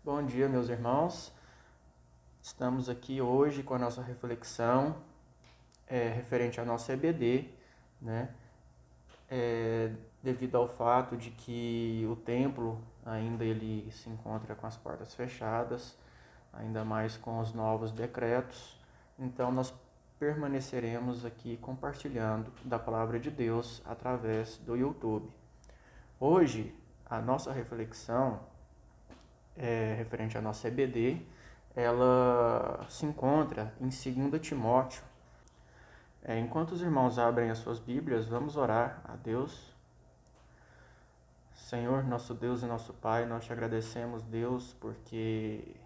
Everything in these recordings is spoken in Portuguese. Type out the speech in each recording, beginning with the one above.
Bom dia, meus irmãos. Estamos aqui hoje com a nossa reflexão referente à nossa EBD, né? Devido ao fato de que o templo ainda ele se encontra com as portas fechadas, ainda mais com os novos decretos. Então, nós permaneceremos aqui compartilhando da palavra de Deus através do YouTube. Hoje, a nossa reflexão referente à nossa EBD, ela se encontra em 2 Timóteo. Enquanto os irmãos abrem as suas Bíblias, vamos orar a Deus. Senhor, nosso Deus e nosso Pai, nós te agradecemos, Deus, porque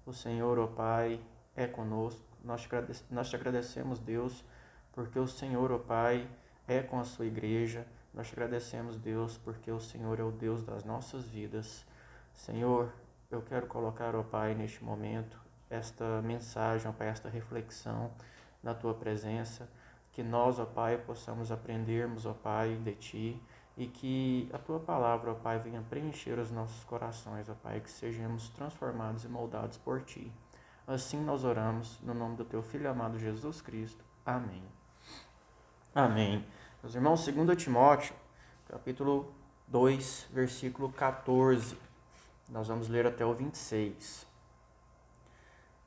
o Senhor, ó Pai, é conosco. Nós te agradecemos, Deus, porque o Senhor, ó Pai, é com a sua igreja. Nós te agradecemos, Deus, porque o Senhor é o Deus das nossas vidas. Senhor, eu quero colocar, ó Pai, neste momento, esta mensagem, ó Pai, esta reflexão na Tua presença, que nós, ó Pai, possamos aprendermos, ó Pai, de Ti, e que a Tua palavra, ó Pai, venha preencher os nossos corações, ó Pai, que sejamos transformados e moldados por Ti. Assim nós oramos, no nome do Teu Filho amado Jesus Cristo. Amém. Amém. Meus irmãos, 2 Timóteo, capítulo 2, versículo 14. Nós vamos ler até o 26.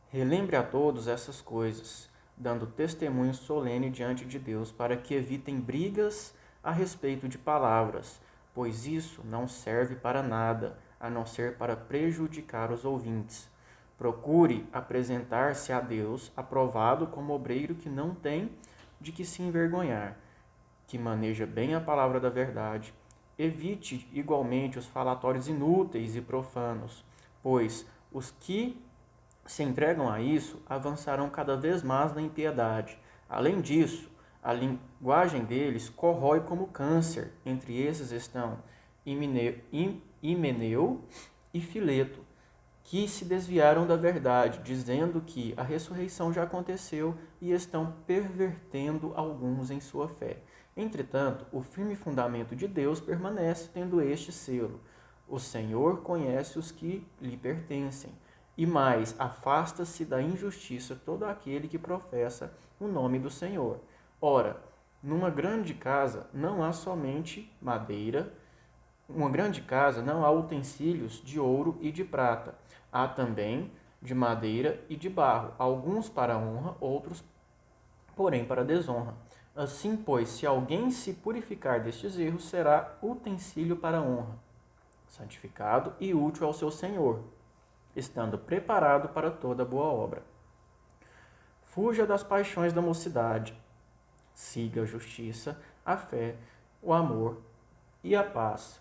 Relembre a todos essas coisas, dando testemunho solene diante de Deus, para que evitem brigas a respeito de palavras, pois isso não serve para nada, a não ser para prejudicar os ouvintes. Procure apresentar-se a Deus aprovado como obreiro que não tem de que se envergonhar, que maneja bem a palavra da verdade. Evite igualmente os falatórios inúteis e profanos, pois os que se entregam a isso avançarão cada vez mais na impiedade. Além disso, a linguagem deles corrói como câncer. Entre esses estão Himeneu e Fileto, que se desviaram da verdade, dizendo que a ressurreição já aconteceu e estão pervertendo alguns em sua fé. Entretanto, o firme fundamento de Deus permanece, tendo este selo: o Senhor conhece os que lhe pertencem. E mais, afasta-se da injustiça todo aquele que professa o nome do Senhor. Ora, numa grande casa não há somente madeira, uma grande casa não há utensílios de ouro e de prata. Há também de madeira e de barro, alguns para honra, outros, porém, para desonra. Assim, pois, se alguém se purificar destes erros, será utensílio para honra, santificado e útil ao seu Senhor, estando preparado para toda boa obra. Fuja das paixões da mocidade, siga a justiça, a fé, o amor e a paz,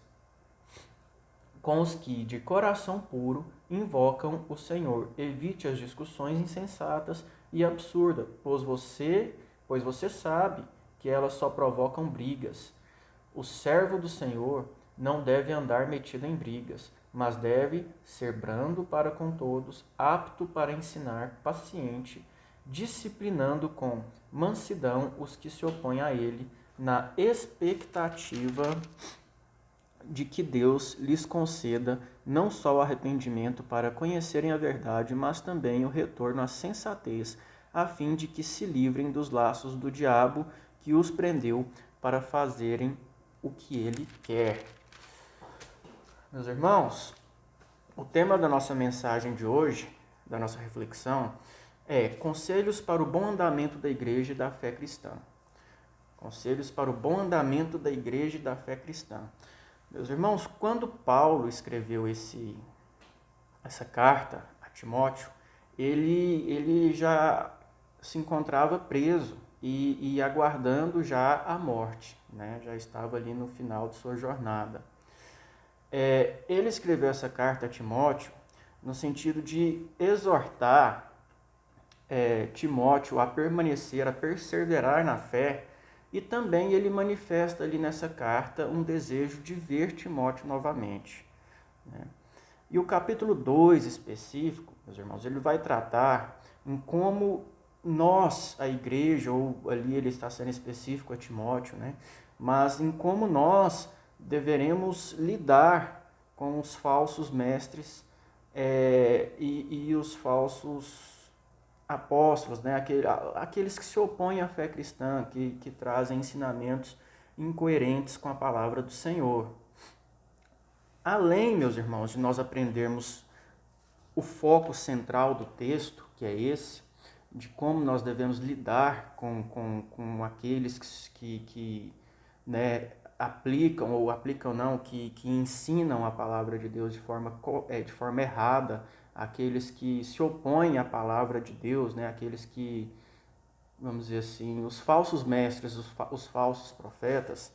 com os que de coração puro invocam o Senhor. Evite as discussões insensatas e absurdas, pois você sabe que elas só provocam brigas. O servo do Senhor não deve andar metido em brigas, mas deve ser brando para com todos, apto para ensinar, paciente, disciplinando com mansidão os que se opõem a ele, na expectativa de que Deus lhes conceda não só o arrependimento para conhecerem a verdade, mas também o retorno à sensatez, a fim de que se livrem dos laços do diabo que os prendeu para fazerem o que ele quer. Meus irmãos, o tema da nossa mensagem de hoje, da nossa reflexão, é Conselhos para o bom andamento da igreja e da fé cristã. Conselhos para o bom andamento da igreja e da fé cristã. Meus irmãos, quando Paulo escreveu essa carta a Timóteo, ele já se encontrava preso e aguardando já a morte, né? Já estava ali no final de sua jornada. Ele escreveu essa carta a Timóteo no sentido de exortar Timóteo a permanecer, a perseverar na fé, e também ele manifesta ali nessa carta um desejo de ver Timóteo novamente, né? E o capítulo 2 específico, meus irmãos, ele vai tratar em como nós, a igreja, ou ali ele está sendo específico a Timóteo, né? Mas em como nós deveremos lidar com os falsos mestres e os falsos apóstolos, né? Aqueles que se opõem à fé cristã, que trazem ensinamentos incoerentes com a palavra do Senhor. Além, meus irmãos, de nós aprendermos o foco central do texto, que é esse, de como nós devemos lidar com aqueles que né, aplicam não, que ensinam a palavra de Deus de forma errada, aqueles que se opõem à palavra de Deus, né, aqueles que, vamos dizer assim, os falsos mestres, os falsos profetas,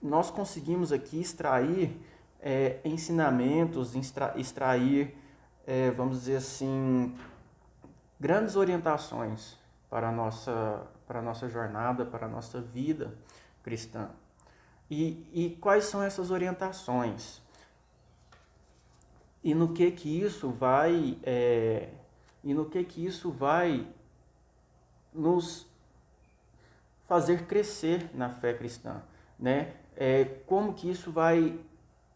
nós conseguimos aqui extrair ensinamentos, extrair, vamos dizer assim, grandes orientações para a nossa jornada, para a nossa vida cristã. E quais são essas orientações? E no que isso vai nos fazer crescer na fé cristã, né? Como que isso vai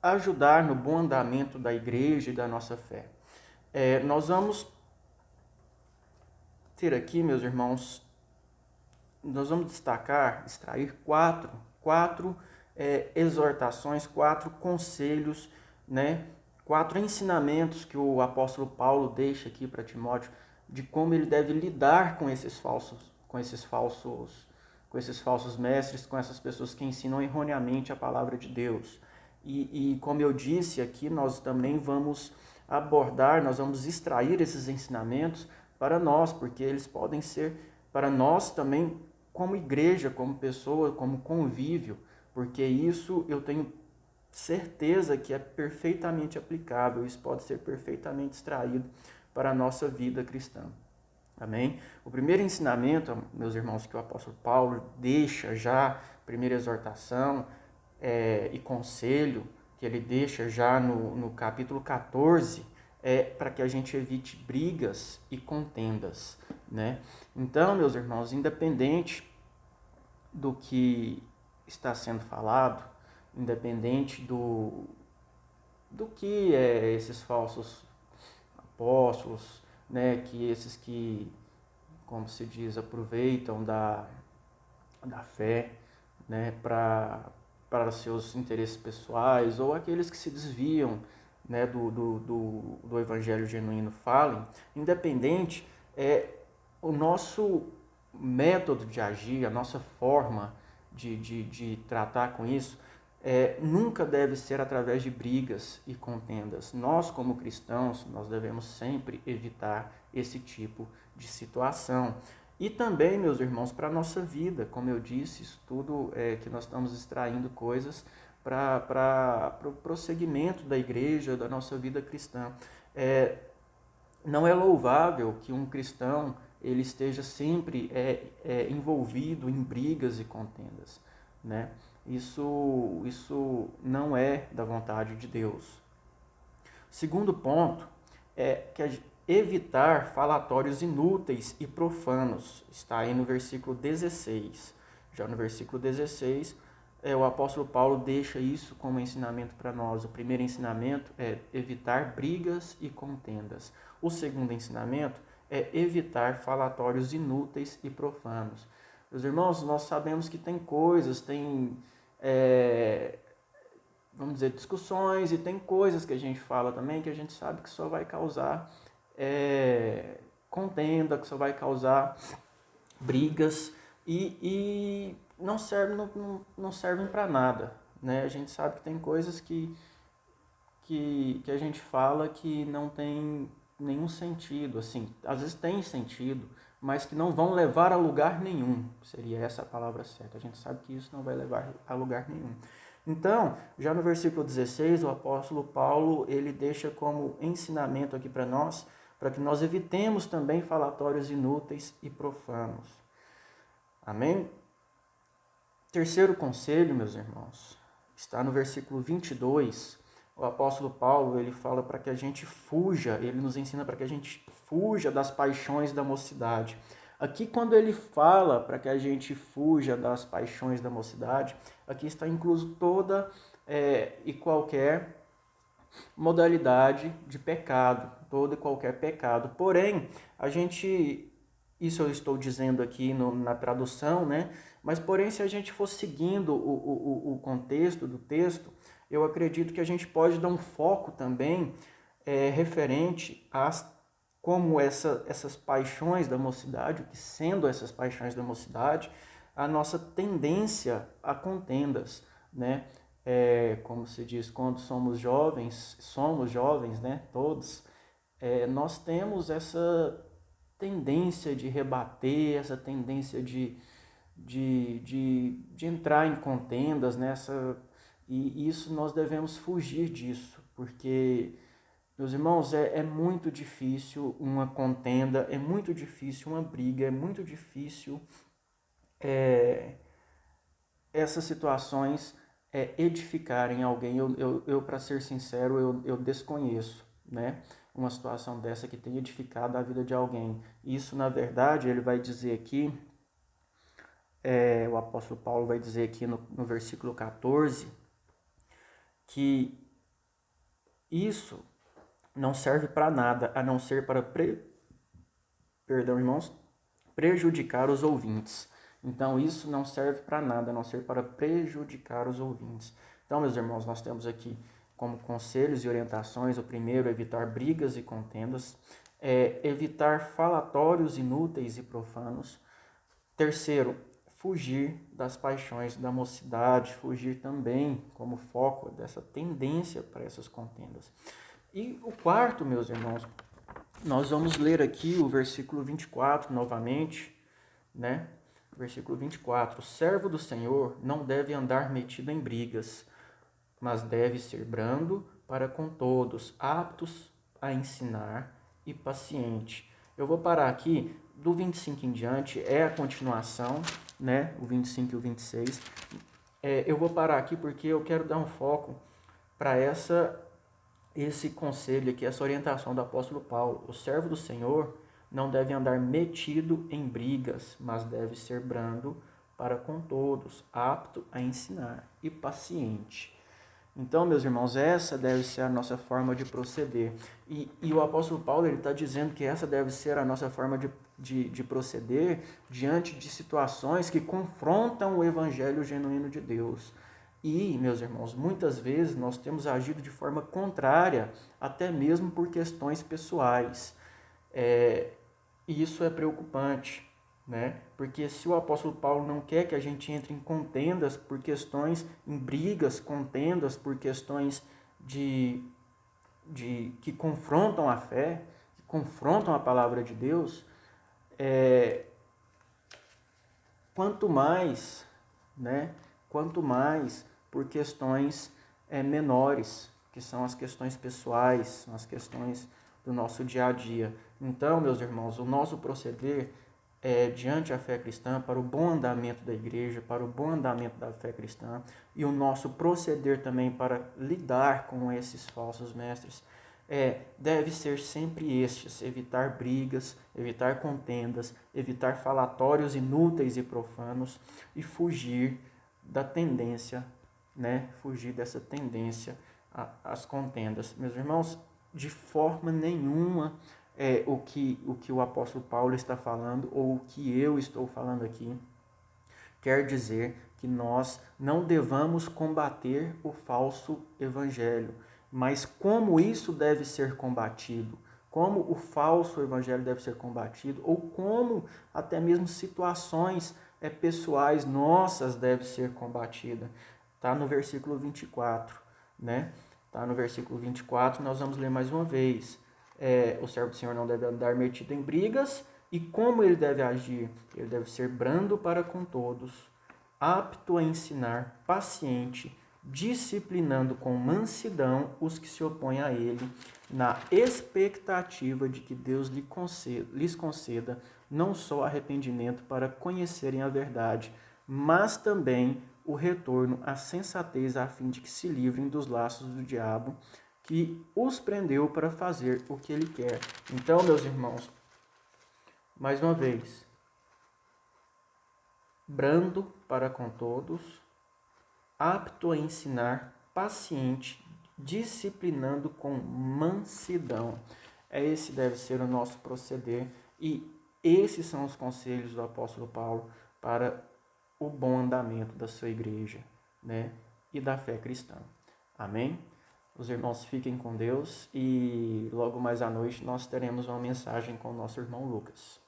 ajudar no bom andamento da igreja e da nossa fé. Nós vamos ter aqui, meus irmãos, nós vamos extrair quatro exortações, 4 conselhos, né? 4 ensinamentos que o apóstolo Paulo deixa aqui para Timóteo de como ele deve lidar com esses falsos mestres, com essas pessoas que ensinam erroneamente a palavra de Deus. E como eu disse aqui, nós também vamos nós vamos extrair esses ensinamentos para nós, porque eles podem ser para nós também como igreja, como pessoa, como convívio, porque isso eu tenho certeza que é perfeitamente aplicável, isso pode ser perfeitamente extraído para a nossa vida cristã. Amém? O primeiro ensinamento, meus irmãos, que o apóstolo Paulo deixa já, primeira exortação e conselho, que ele deixa já no capítulo 14, para que a gente evite brigas e contendas, né? Então, meus irmãos, independente do que está sendo falado, independente do que esses falsos apóstolos, né, que esses que, como se diz, aproveitam da fé, né, para seus interesses pessoais, ou aqueles que se desviam, né, do evangelho genuíno falem, independente, o nosso método de agir, a nossa forma de tratar com isso, nunca deve ser através de brigas e contendas. Nós, como cristãos, nós devemos sempre evitar esse tipo de situação. E também, meus irmãos, para a nossa vida, como eu disse, isso tudo que nós estamos extraindo coisas para o prosseguimento da igreja, da nossa vida cristã. Não é louvável que um cristão ele esteja sempre envolvido em brigas e contendas, né? Isso não é da vontade de Deus. Segundo ponto é que evitar falatórios inúteis e profanos. Está aí no versículo 16. Já no versículo 16, o apóstolo Paulo deixa isso como ensinamento para nós. O primeiro ensinamento é evitar brigas e contendas. O segundo ensinamento é evitar falatórios inúteis e profanos. Meus irmãos, nós sabemos que tem coisas, vamos dizer, discussões, e tem coisas que a gente fala também que a gente sabe que só vai causar contenda, que só vai causar brigas e não servem para nada, né? A gente sabe que tem coisas que a gente fala que não tem nenhum sentido, assim, às vezes tem sentido, mas que não vão levar a lugar nenhum, seria essa a palavra certa. A gente sabe que isso não vai levar a lugar nenhum. Então, já no versículo 16, o apóstolo Paulo, ele deixa como ensinamento aqui para nós, para que nós evitemos também falatórios inúteis e profanos. Amém? Terceiro conselho, meus irmãos, está no versículo 22. O apóstolo Paulo, ele fala para que a gente fuja, ele nos ensina para que a gente fuja das paixões da mocidade. Aqui, quando ele fala para que a gente fuja das paixões da mocidade, aqui está incluso toda e qualquer modalidade de pecado, todo e qualquer pecado. Porém, isso eu estou dizendo aqui na tradução, né? Mas, porém, se a gente for seguindo o contexto do texto, eu acredito que a gente pode dar um foco também referente às como essas paixões da mocidade, que sendo essas paixões da mocidade, a nossa tendência a contendas, né? Como se diz, quando somos jovens, né? Todos, nós temos essa tendência de rebater, essa tendência de entrar em contendas, nessa, e isso nós devemos fugir disso, porque, meus irmãos, é muito difícil uma contenda, é muito difícil uma briga, é muito difícil essas situações edificarem alguém. Eu para ser sincero, eu desconheço, né? Uma situação dessa que tem edificado a vida de alguém. Isso, na verdade, ele vai dizer aqui, o apóstolo Paulo vai dizer aqui no versículo 14, que isso não serve para nada, a não ser para, perdão, irmãos, prejudicar os ouvintes. Então, isso não serve para nada, a não ser para prejudicar os ouvintes. Então, meus irmãos, nós temos aqui como conselhos e orientações: o primeiro, evitar brigas e contendas; evitar falatórios inúteis e profanos; terceiro, fugir das paixões da mocidade, fugir também como foco dessa tendência para essas contendas. E o quarto, meus irmãos, nós vamos ler aqui o versículo 24 novamente, né? Versículo 24: o servo do Senhor não deve andar metido em brigas, mas deve ser brando para com todos, aptos a ensinar e paciente. Eu vou parar aqui, do 25 em diante é a continuação, né? O 25 e o 26. Eu vou parar aqui porque eu quero dar um foco para esse conselho aqui, essa orientação do apóstolo Paulo. O servo do Senhor não deve andar metido em brigas, mas deve ser brando para com todos, apto a ensinar e paciente. Então, meus irmãos, essa deve ser a nossa forma de proceder. E o apóstolo Paulo está dizendo que essa deve ser a nossa forma de proceder diante de situações que confrontam o evangelho genuíno de Deus. E, meus irmãos, muitas vezes nós temos agido de forma contrária, até mesmo por questões pessoais. E isso é preocupante, né? Porque se o apóstolo Paulo não quer que a gente entre em contendas por questões, em brigas, contendas por questões que confrontam a fé, que confrontam a palavra de Deus, quanto mais, né? Quanto mais por questões menores, que são as questões pessoais, são as questões do nosso dia a dia. Então, meus irmãos, o nosso proceder diante da fé cristã, para o bom andamento da igreja, para o bom andamento da fé cristã, e o nosso proceder também para lidar com esses falsos mestres, deve ser sempre estes: evitar brigas, evitar contendas, evitar falatórios inúteis e profanos, e fugir da tendência, né? Fugir dessa tendência às contendas. Meus irmãos, de forma nenhuma o que o apóstolo Paulo está falando, ou o que eu estou falando aqui, quer dizer que nós não devamos combater o falso evangelho, mas como isso deve ser combatido, como o falso evangelho deve ser combatido, ou como até mesmo situações pessoais nossas devem ser combatidas. Está no versículo 24, né? Está no versículo 24, nós vamos ler mais uma vez. O servo do Senhor não deve andar metido em brigas. E como ele deve agir? Ele deve ser brando para com todos, apto a ensinar, paciente, disciplinando com mansidão os que se opõem a ele, na expectativa de que Deus lhes conceda não só arrependimento para conhecerem a verdade, mas também o retorno à sensatez, a fim de que se livrem dos laços do diabo, que os prendeu para fazer o que ele quer. Então, meus irmãos, mais uma vez, brando para com todos, apto a ensinar, paciente, disciplinando com mansidão. Esse deve ser o nosso proceder e esses são os conselhos do apóstolo Paulo para o bom andamento da sua igreja, né? E da fé cristã. Amém? Os irmãos fiquem com Deus e logo mais à noite nós teremos uma mensagem com o nosso irmão Lucas.